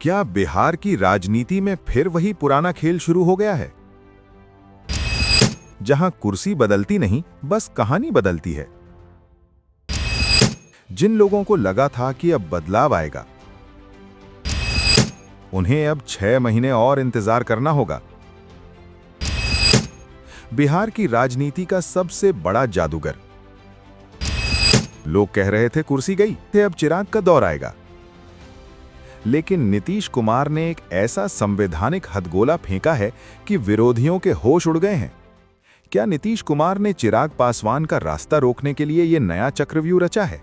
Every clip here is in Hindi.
क्या बिहार की राजनीति में फिर वही पुराना खेल शुरू हो गया है, जहां कुर्सी बदलती नहीं, बस कहानी बदलती है। जिन लोगों को लगा था कि अब बदलाव आएगा, उन्हें अब 6 महीने और इंतजार करना होगा। बिहार की राजनीति का सबसे बड़ा जादूगर। लोग कह रहे थे कुर्सी गई थे, अब चिराग का दौर आएगा। लेकिन नीतीश कुमार ने एक ऐसा संवैधानिक हथगोला फेंका है कि विरोधियों के होश उड़ गए हैं। क्या नीतीश कुमार ने चिराग पासवान का रास्ता रोकने के लिए यह नया चक्रव्यूह रचा है?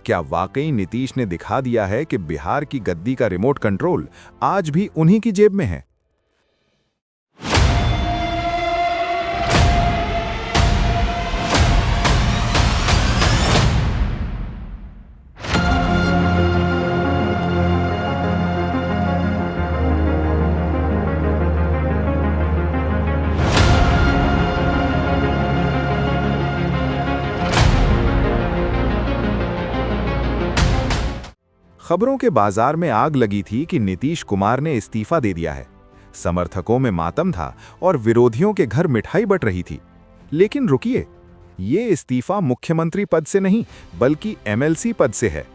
क्या वाकई नीतीश ने दिखा दिया है कि बिहार की गद्दी का रिमोट कंट्रोल आज भी उन्हीं की जेब में है? खबरों के बाजार में आग लगी थी कि नीतीश कुमार ने इस्तीफा दे दिया है। समर्थकों में मातम था और विरोधियों के घर मिठाई बंट रही थी। लेकिन रुकिए, ये इस्तीफा मुख्यमंत्री पद से नहीं बल्कि एमएलसी पद से है।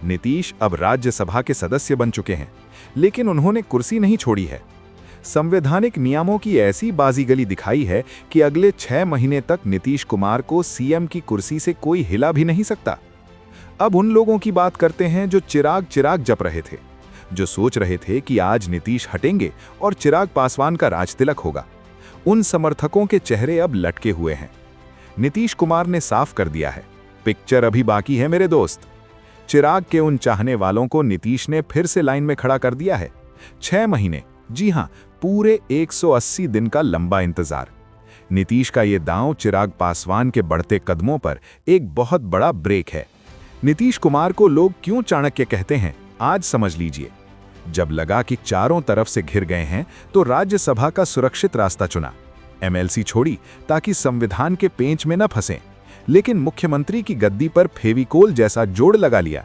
नीतीश अब राज्यसभा के सदस्य बन चुके हैं, लेकिन उन्होंने कुर्सी नहीं छोड़ी है। संवैधानिक नियमों की ऐसी बाजीगरी दिखाई है कि अगले 6 महीने तक नीतीश कुमार को सीएम की कुर्सी से कोई हिला भी नहीं सकता। अब उन लोगों की बात करते हैं जो चिराग चिराग जप रहे थे, जो सोच रहे थे कि आज नीतीश हटेंगे और चिराग पासवान का राज तिलक होगा। उन समर्थकों के चेहरे अब लटके हुए हैं। नीतीश कुमार ने साफ कर दिया है, पिक्चर अभी बाकी है मेरे दोस्त। चिराग के उन चाहने वालों को नीतीश ने फिर से लाइन में खड़ा कर दिया है। 6 महीने, जी हां, पूरे 180 दिन का लंबा इंतजार। नीतीश का ये दांव चिराग पासवान के बढ़ते कदमों पर एक बहुत बड़ा ब्रेक है। नीतीश कुमार को लोग क्यों चाणक्य कहते हैं, आज समझ लीजिए। जब लगा कि चारों तरफ से घिर गए हैं, तो राज्यसभा का सुरक्षित रास्ता चुना। एमएलसी छोड़ी ताकि संविधान के पेंच में न फंसें, लेकिन मुख्यमंत्री की गद्दी पर फेविकोल जैसा जोड़ लगा लिया।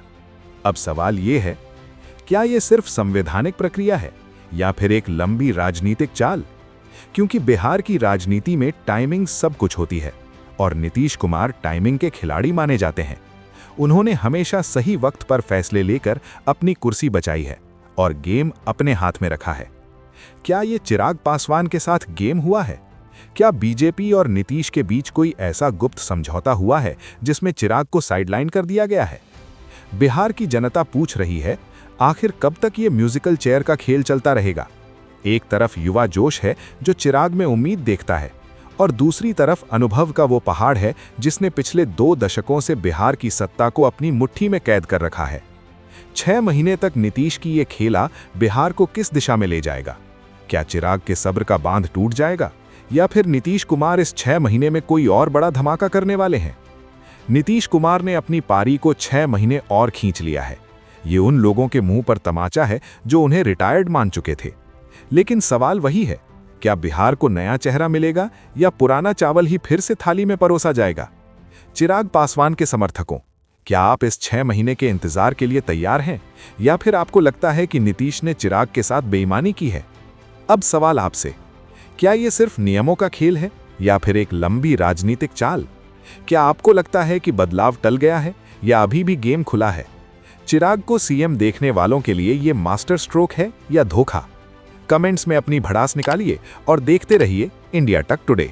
अब सवाल ये है, क्या ये सिर्फ संवैधानिक प्रक्रिया है या फिर एक लंबी राजनीतिक चाल? क्योंकि बिहार की राजनीति में टाइमिंग सब कुछ होती है और नीतीश कुमार टाइमिंग के खिलाड़ी माने जाते हैं। उन्होंने हमेशा सही वक्त पर फैसले लेकर अपनी कुर्सी बचाई है और गेम अपने हाथ में रखा है। क्या ये चिराग पासवान के साथ गेम हुआ है? क्या बीजेपी और नीतीश के बीच कोई ऐसा गुप्त समझौता हुआ है जिसमें चिराग को साइडलाइन कर दिया गया है? बिहार की जनता पूछ रही है, आखिर कब तक ये म्यूजिकल चेयर का खेल चलता रहेगा? एक तरफ युवा जोश है जो चिराग में उम्मीद देखता है, और दूसरी तरफ अनुभव का वो पहाड़ है जिसने पिछले 2 दशकों से बिहार की सत्ता को अपनी मुट्ठी में कैद कर रखा है। 6 महीने तक नीतीश की ये खेला बिहार को किस दिशा में ले जाएगा? क्या चिराग के सब्र का बांध टूट जाएगा या फिर नीतीश कुमार इस 6 महीने में कोई और बड़ा धमाका करने वाले हैं? नीतीश कुमार ने अपनी पारी को 6 महीने और खींच लिया है। ये उन लोगों के मुंह पर तमाचा है जो उन्हें रिटायर्ड मान चुके थे। लेकिन सवाल वही है, क्या बिहार को नया चेहरा मिलेगा या पुराना चावल ही फिर से थाली में परोसा जाएगा? चिराग पासवान के समर्थकों, क्या आप इस 6 महीने के इंतजार के लिए तैयार हैं या फिर आपको लगता है कि नीतीश ने चिराग के साथ बेईमानी की है? अब सवाल आपसे, क्या ये सिर्फ नियमों का खेल है या फिर एक लंबी राजनीतिक चाल? क्या आपको लगता है कि बदलाव टल गया है या अभी भी गेम खुला है? चिराग को सीएम देखने वालों के लिए ये मास्टर स्ट्रोक है या धोखा? कमेंट्स में अपनी भड़ास निकालिए और देखते रहिए इंडिया तक टुडे।